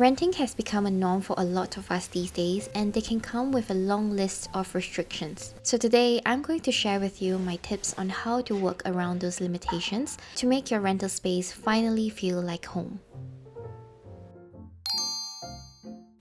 Renting has become a norm for a lot of us these days, and they can come with a long list of restrictions. So today, I'm going to share with you my tips on how to work around those limitations to make your rental space finally feel like home.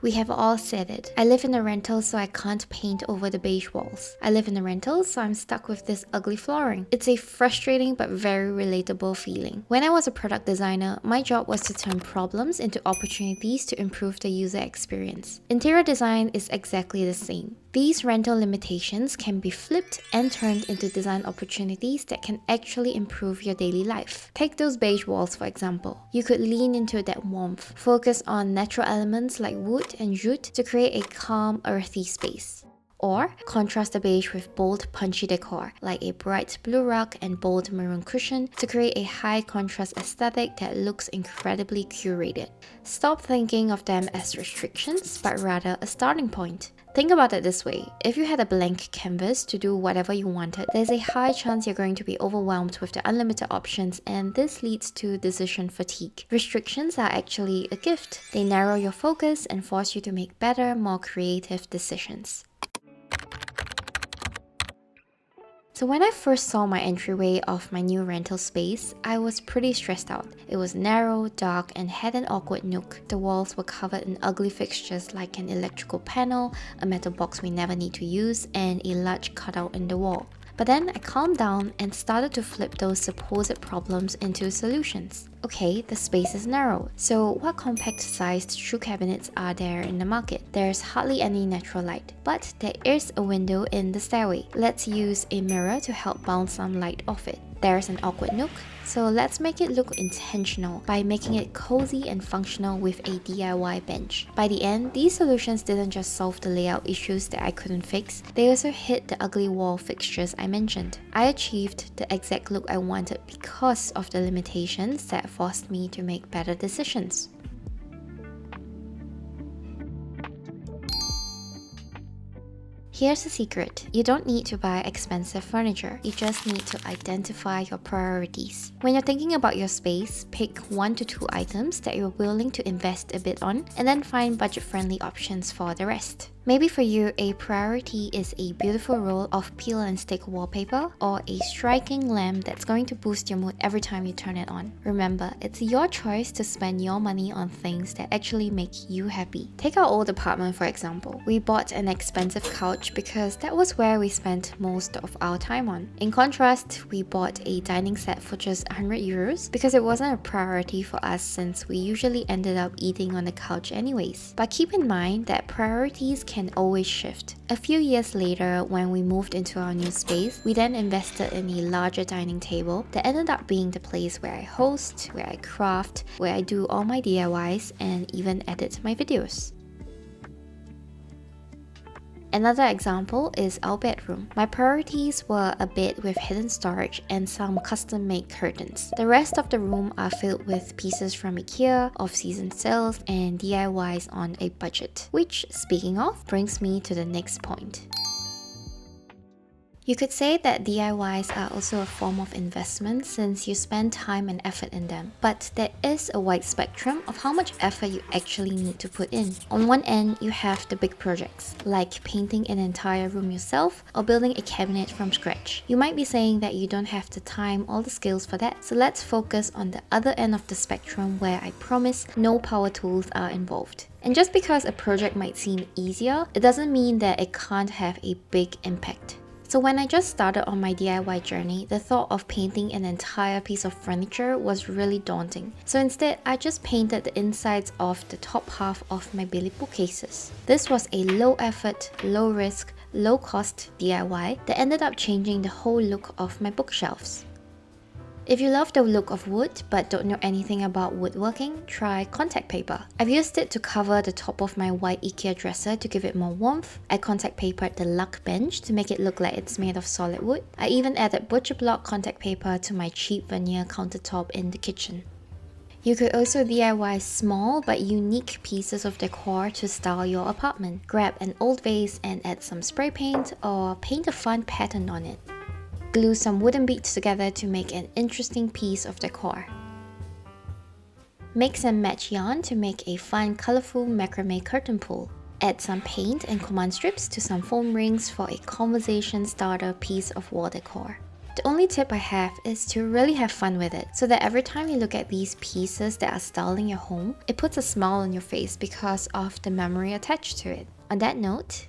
We have all said it. I live in a rental, so I can't paint over the beige walls. I live in a rental, so I'm stuck with this ugly flooring. It's a frustrating but very relatable feeling. When I was a product designer, my job was to turn problems into opportunities to improve the user experience. Interior design is exactly the same. These rental limitations can be flipped and turned into design opportunities that can actually improve your daily life. Take those beige walls for example. You could lean into that warmth, focus on natural elements like wood and jute to create a calm, earthy space. Or contrast the beige with bold, punchy decor, like a bright blue rug and bold maroon cushion to create a high contrast aesthetic that looks incredibly curated. Stop thinking of them as restrictions, but rather a starting point. Think about it this way, if you had a blank canvas to do whatever you wanted, there's a high chance you're going to be overwhelmed with the unlimited options, and this leads to decision fatigue. Restrictions are actually a gift. They narrow your focus and force you to make better, more creative decisions. So when I first saw my entryway of my new rental space, I was pretty stressed out. It was narrow, dark, and had an awkward nook. The walls were covered in ugly fixtures like an electrical panel, a metal box we never need to use, and a large cutout in the wall. But then I calmed down and started to flip those supposed problems into solutions. Okay, the space is narrow, so what compact-sized shoe cabinets are there in the market? There's hardly any natural light, but there is a window in the stairway. Let's use a mirror to help bounce some light off it. There's an awkward nook, so let's make it look intentional by making it cozy and functional with a DIY bench. By the end, these solutions didn't just solve the layout issues that I couldn't fix, they also hit the ugly wall fixtures I mentioned. I achieved the exact look I wanted because of the limitations that forced me to make better decisions. Here's the secret. You don't need to buy expensive furniture. You just need to identify your priorities. When you're thinking about your space, pick 1 to 2 items that you're willing to invest a bit on, and then find budget-friendly options for the rest. Maybe for you, a priority is a beautiful roll of peel and stick wallpaper or a striking lamp that's going to boost your mood every time you turn it on. Remember, it's your choice to spend your money on things that actually make you happy. Take our old apartment for example. We bought an expensive couch because that was where we spent most of our time on. In contrast, we bought a dining set for just 100 euros because it wasn't a priority for us since we usually ended up eating on the couch anyways. But keep in mind that priorities can always shift. A few years later, when we moved into our new space, we then invested in a larger dining table that ended up being the place where I host, where I craft, where I do all my DIYs, and even edit my videos. Another example is our bedroom. My priorities were a bed with hidden storage and some custom-made curtains. The rest of the room are filled with pieces from IKEA, off-season sales, and DIYs on a budget. Which, speaking of, brings me to the next point. You could say that DIYs are also a form of investment since you spend time and effort in them. But there is a wide spectrum of how much effort you actually need to put in. On one end, you have the big projects, like painting an entire room yourself or building a cabinet from scratch. You might be saying that you don't have the time or the skills for that, so let's focus on the other end of the spectrum where I promise no power tools are involved. And just because a project might seem easier, it doesn't mean that it can't have a big impact. So when I just started on my DIY journey, the thought of painting an entire piece of furniture was really daunting. So instead, I just painted the insides of the top half of my Billy bookcases. This was a low effort, low risk, low cost DIY that ended up changing the whole look of my bookshelves. If you love the look of wood but don't know anything about woodworking, try contact paper. I've used it to cover the top of my white IKEA dresser to give it more warmth. I contact papered the luck bench to make it look like it's made of solid wood. I even added butcher block contact paper to my cheap veneer countertop in the kitchen. You could also DIY small but unique pieces of decor to style your apartment. Grab an old vase and add some spray paint or paint a fun pattern on it. Glue some wooden beads together to make an interesting piece of decor. Mix and match yarn to make a fun, colorful macrame curtain pole. Add some paint and command strips to some foam rings for a conversation starter piece of wall decor. The only tip I have is to really have fun with it, so that every time you look at these pieces that are styling your home, it puts a smile on your face because of the memory attached to it. On that note,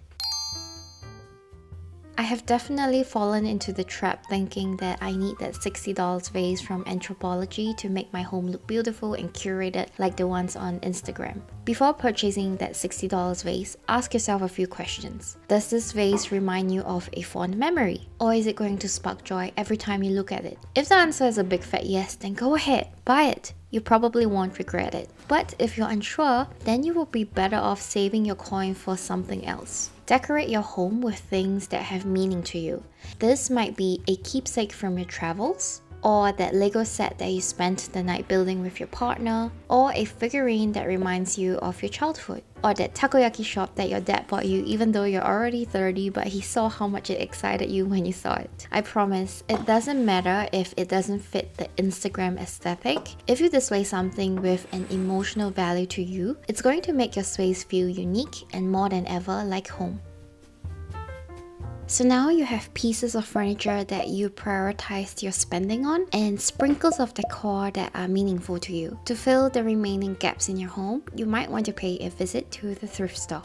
I have definitely fallen into the trap thinking that I need that $60 vase from Anthropology to make my home look beautiful and curated like the ones on Instagram. Before purchasing that $60 vase, ask yourself a few questions. Does this vase remind you of a fond memory? Or is it going to spark joy every time you look at it? If the answer is a big fat yes, then go ahead, buy it. You probably won't regret it. But if you're unsure, then you will be better off saving your coin for something else. Decorate your home with things that have meaning to you. This might be a keepsake from your travels, or that Lego set that you spent the night building with your partner, or a figurine that reminds you of your childhood, or that takoyaki shop that your dad bought you even though you're already 30 but he saw how much it excited you when you saw it. I promise, it doesn't matter if it doesn't fit the Instagram aesthetic. If you display something with an emotional value to you, it's going to make your space feel unique and more than ever like home. So now you have pieces of furniture that you prioritized your spending on and sprinkles of decor that are meaningful to you. To fill the remaining gaps in your home, you might want to pay a visit to the thrift store.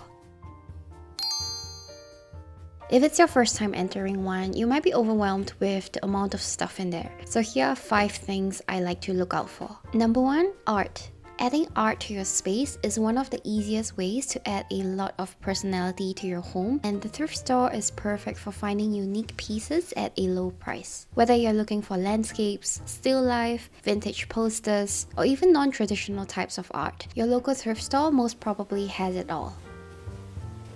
If it's your first time entering one, you might be overwhelmed with the amount of stuff in there. So here are 5 things I like to look out for. Number 1, art. Adding art to your space is one of the easiest ways to add a lot of personality to your home, and the thrift store is perfect for finding unique pieces at a low price. Whether you're looking for landscapes, still life, vintage posters, or even non-traditional types of art, your local thrift store most probably has it all.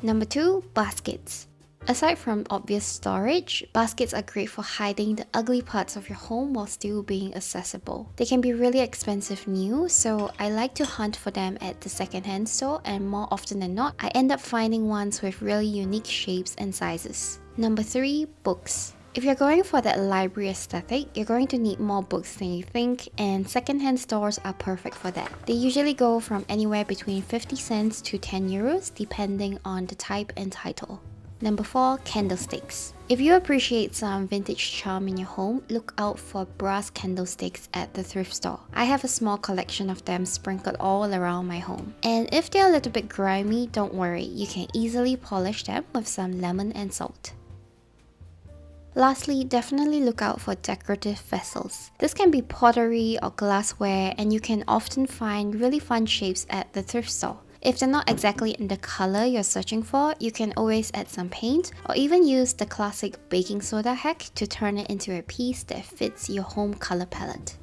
Number 2, baskets. Aside from obvious storage, baskets are great for hiding the ugly parts of your home while still being accessible. They can be really expensive new, so I like to hunt for them at the secondhand store, and more often than not, I end up finding ones with really unique shapes and sizes. Number 3, books. If you're going for that library aesthetic, you're going to need more books than you think, and secondhand stores are perfect for that. They usually go from anywhere between 50 cents to 10 euros depending on the type and title. Number 4, candlesticks. If you appreciate some vintage charm in your home, look out for brass candlesticks at the thrift store. I have a small collection of them sprinkled all around my home. And if they're a little bit grimy, don't worry, you can easily polish them with some lemon and salt. Lastly, definitely look out for decorative vessels. This can be pottery or glassware, and you can often find really fun shapes at the thrift store. If they're not exactly in the color you're searching for, you can always add some paint or even use the classic baking soda hack to turn it into a piece that fits your home color palette.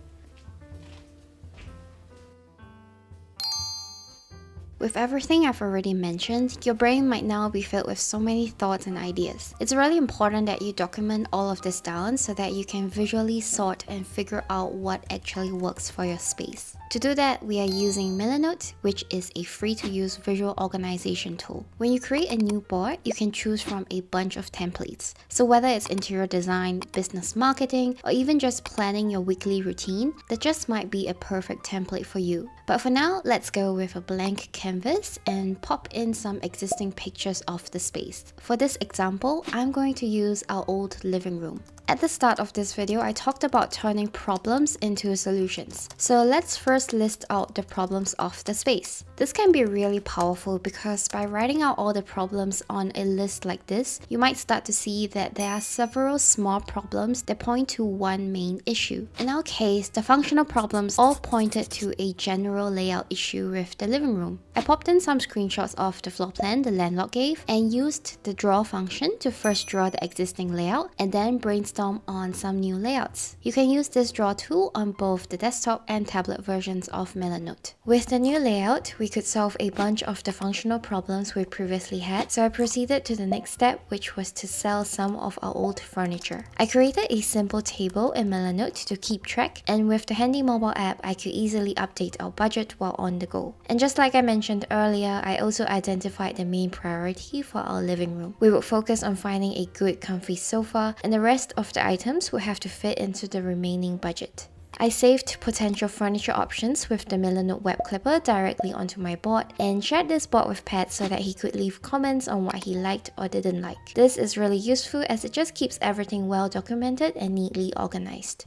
With everything I've already mentioned, your brain might now be filled with so many thoughts and ideas. It's really important that you document all of this down so that you can visually sort and figure out what actually works for your space. To do that, we are using Milanote, which is a free-to-use visual organization tool. When you create a new board, you can choose from a bunch of templates. So whether it's interior design, business marketing, or even just planning your weekly routine, that just might be a perfect template for you. But for now, let's go with a blank canvas and pop in some existing pictures of the space. For this example, I'm going to use our old living room. At the start of this video, I talked about turning problems into solutions. So let's first list out the problems of the space. This can be really powerful because by writing out all the problems on a list like this, you might start to see that there are several small problems that point to one main issue. In our case, the functional problems all pointed to a general layout issue with the living room. I popped in some screenshots of the floor plan the landlord gave and used the draw function to first draw the existing layout and then brainstorm on some new layouts. You can use this draw tool on both the desktop and tablet versions of Milanote. With the new layout, we could solve a bunch of the functional problems we previously had, so I proceeded to the next step, which was to sell some of our old furniture. I created a simple table in Milanote to keep track, and with the handy mobile app, I could easily update our budget while on the go. And just like I mentioned earlier, I also identified the main priority for our living room. We would focus on finding a good comfy sofa, and the rest of the items would have to fit into the remaining budget. I saved potential furniture options with the Milanote web clipper directly onto my board and shared this board with Pat so that he could leave comments on what he liked or didn't like. This is really useful as it just keeps everything well documented and neatly organized.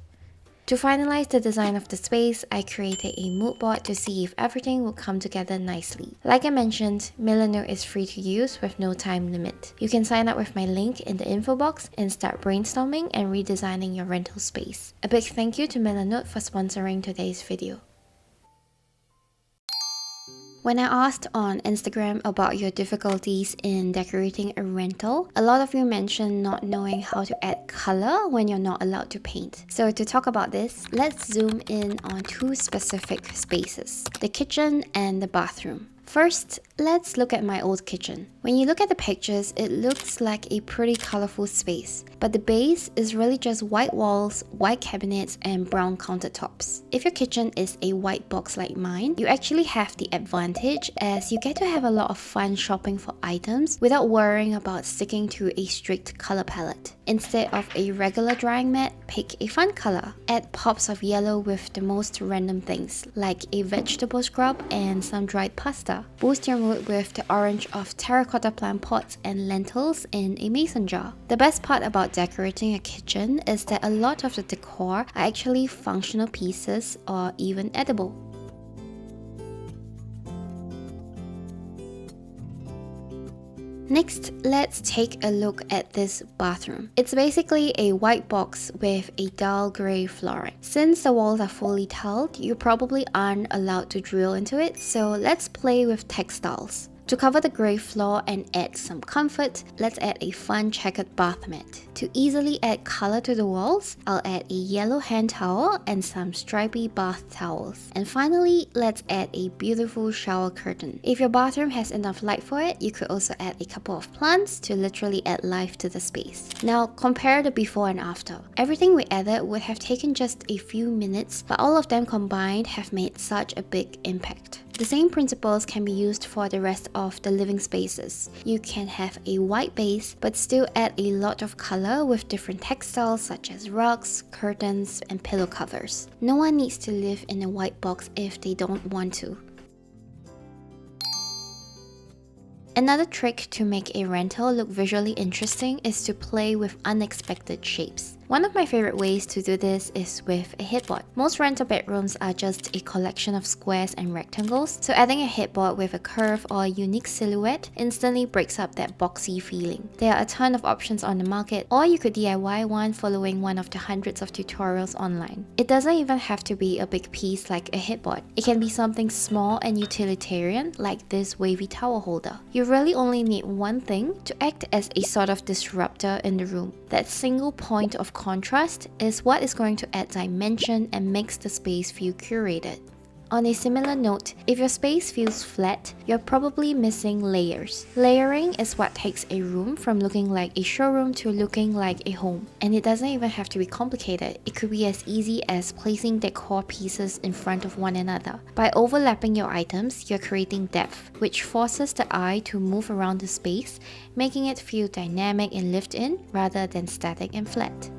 To finalize the design of the space, I created a mood board to see if everything would come together nicely. Like I mentioned, Milanote is free to use with no time limit. You can sign up with my link in the info box and start brainstorming and redesigning your rental space. A big thank you to Milanote for sponsoring today's video. When I asked on Instagram about your difficulties in decorating a rental, a lot of you mentioned not knowing how to add color when you're not allowed to paint. So to talk about this, let's zoom in on two specific spaces, the kitchen and the bathroom. First, let's look at my old kitchen. When you look at the pictures, it looks like a pretty colorful space, but the base is really just white walls, white cabinets, and brown countertops. If your kitchen is a white box like mine, you actually have the advantage as you get to have a lot of fun shopping for items without worrying about sticking to a strict color palette. Instead of a regular drying mat, pick a fun color. Add pops of yellow with the most random things, like a vegetable scrub and some dried pasta. Boost your mood with the orange of terracotta plant pots and lentils in a mason jar. The best part about decorating a kitchen is that a lot of the decor are actually functional pieces or even edible. Next, let's take a look at this bathroom. It's basically a white box with a dull grey flooring. Since the walls are fully tiled, you probably aren't allowed to drill into it, so let's play with textiles. To cover the grey floor and add some comfort, let's add a fun checkered bath mat. To easily add color to the walls, I'll add a yellow hand towel and some stripy bath towels. And finally, let's add a beautiful shower curtain. If your bathroom has enough light for it, you could also add a couple of plants to literally add life to the space. Now, compare the before and after. Everything we added would have taken just a few minutes, but all of them combined have made such a big impact. The same principles can be used for the rest of the living spaces. You can have a white base but still add a lot of color with different textiles such as rugs, curtains, and pillow covers. No one needs to live in a white box if they don't want to. Another trick to make a rental look visually interesting is to play with unexpected shapes. One of my favorite ways to do this is with a headboard. Most rental bedrooms are just a collection of squares and rectangles, so adding a headboard with a curve or a unique silhouette instantly breaks up that boxy feeling. There are a ton of options on the market, or you could DIY one following one of the hundreds of tutorials online. It doesn't even have to be a big piece like a headboard. It can be something small and utilitarian like this wavy towel holder. You really only need one thing to act as a sort of disruptor in the room. That single point of contrast is what is going to add dimension and makes the space feel curated. On a similar note, if your space feels flat, you're probably missing layers. Layering is what takes a room from looking like a showroom to looking like a home. And it doesn't even have to be complicated. It could be as easy as placing decor pieces in front of one another. By overlapping your items, you're creating depth, which forces the eye to move around the space, making it feel dynamic and lived in rather than static and flat.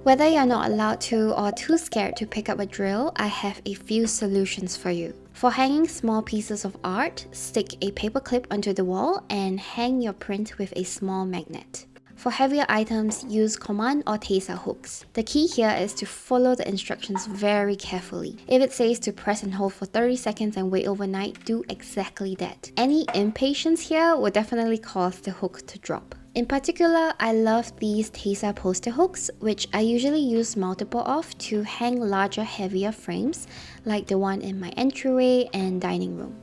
Whether you're not allowed to or too scared to pick up a drill, I have a few solutions for you. For hanging small pieces of art, stick a paper clip onto the wall and hang your print with a small magnet. For heavier items, use command or taser hooks. The key here is to follow the instructions very carefully. If it says to press and hold for 30 seconds and wait overnight, do exactly that. Any impatience here will definitely cause the hook to drop. In particular, I love these taser poster hooks, which I usually use multiple of to hang larger, heavier frames like the one in my entryway and dining room.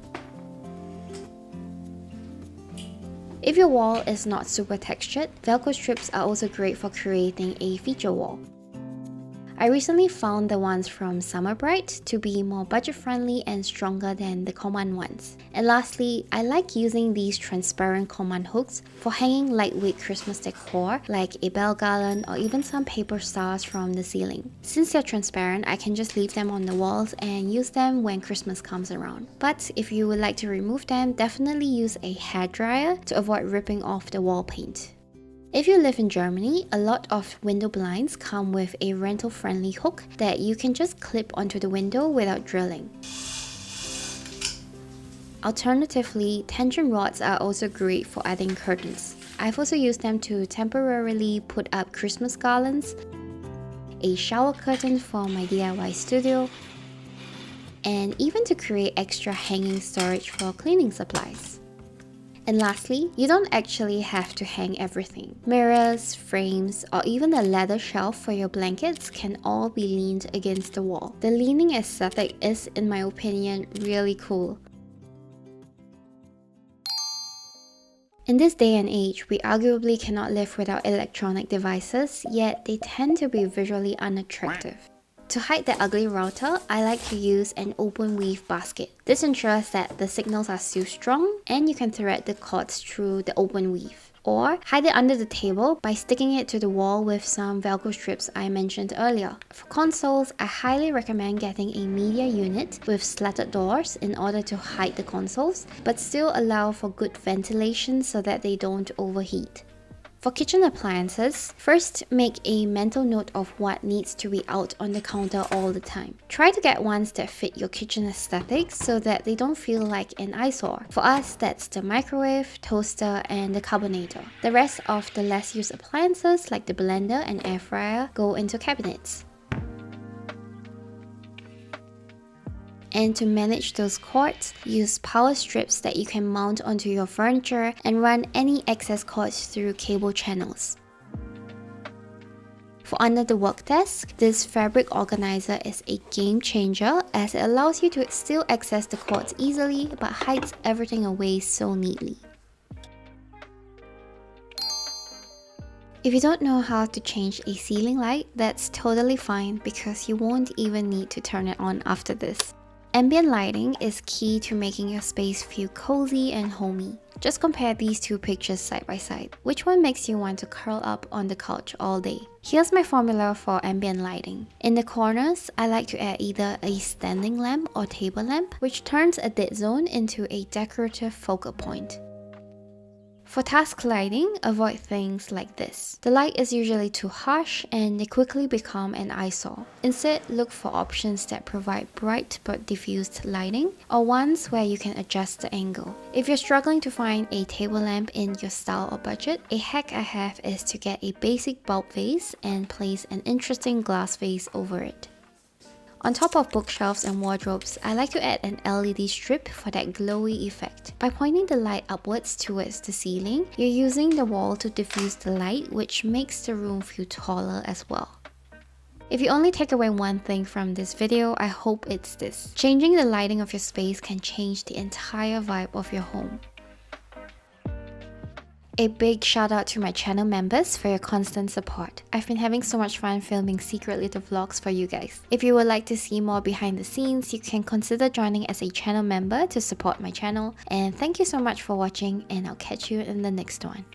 If your wall is not super textured, Velcro strips are also great for creating a feature wall. I recently found the ones from Summer Bright to be more budget-friendly and stronger than the command ones. And lastly, I like using these transparent command hooks for hanging lightweight Christmas decor like a bell garland or even some paper stars from the ceiling. Since they're transparent, I can just leave them on the walls and use them when Christmas comes around. But if you would like to remove them, definitely use a hairdryer to avoid ripping off the wall paint. If you live in Germany, a lot of window blinds come with a rental-friendly hook that you can just clip onto the window without drilling. Alternatively, tension rods are also great for adding curtains. I've also used them to temporarily put up Christmas garlands, a shower curtain for my DIY studio, and even to create extra hanging storage for cleaning supplies. And lastly, you don't actually have to hang everything. Mirrors, frames, or even a leather shelf for your blankets can all be leaned against the wall. The leaning aesthetic is, in my opinion, really cool. In this day and age, we arguably cannot live without electronic devices, yet they tend to be visually unattractive. To hide the ugly router, I like to use an open weave basket. This ensures that the signals are still strong and you can thread the cords through the open weave. Or hide it under the table by sticking it to the wall with some Velcro strips I mentioned earlier. For consoles, I highly recommend getting a media unit with slatted doors in order to hide the consoles, but still allow for good ventilation so that they don't overheat. For kitchen appliances, first make a mental note of what needs to be out on the counter all the time. Try to get ones that fit your kitchen aesthetic so that they don't feel like an eyesore. For us, that's the microwave, toaster, and the carbonator. The rest of the less used appliances like the blender and air fryer go into cabinets. And to manage those cords, use power strips that you can mount onto your furniture and run any excess cords through cable channels. For under the work desk, this fabric organizer is a game changer as it allows you to still access the cords easily but hides everything away so neatly. If you don't know how to change a ceiling light, that's totally fine because you won't even need to turn it on after this. Ambient lighting is key to making your space feel cozy and homey. Just compare these two pictures side by side. Which one makes you want to curl up on the couch all day? Here's my formula for ambient lighting. In the corners, I like to add either a standing lamp or table lamp, which turns a dead zone into a decorative focal point. For task lighting, avoid things like this. The light is usually too harsh and they quickly become an eyesore. Instead, look for options that provide bright but diffused lighting or ones where you can adjust the angle. If you're struggling to find a table lamp in your style or budget, a hack I have is to get a basic bulb vase and place an interesting glass vase over it. On top of bookshelves and wardrobes, I like to add an LED strip for that glowy effect. By pointing the light upwards towards the ceiling, you're using the wall to diffuse the light, which makes the room feel taller as well. If you only take away one thing from this video, I hope it's this. Changing the lighting of your space can change the entire vibe of your home. A big shout out to my channel members for your constant support. I've been having so much fun filming secret little vlogs for you guys. If you would like to see more behind the scenes, you can consider joining as a channel member to support my channel. And thank you so much for watching, and I'll catch you in the next one.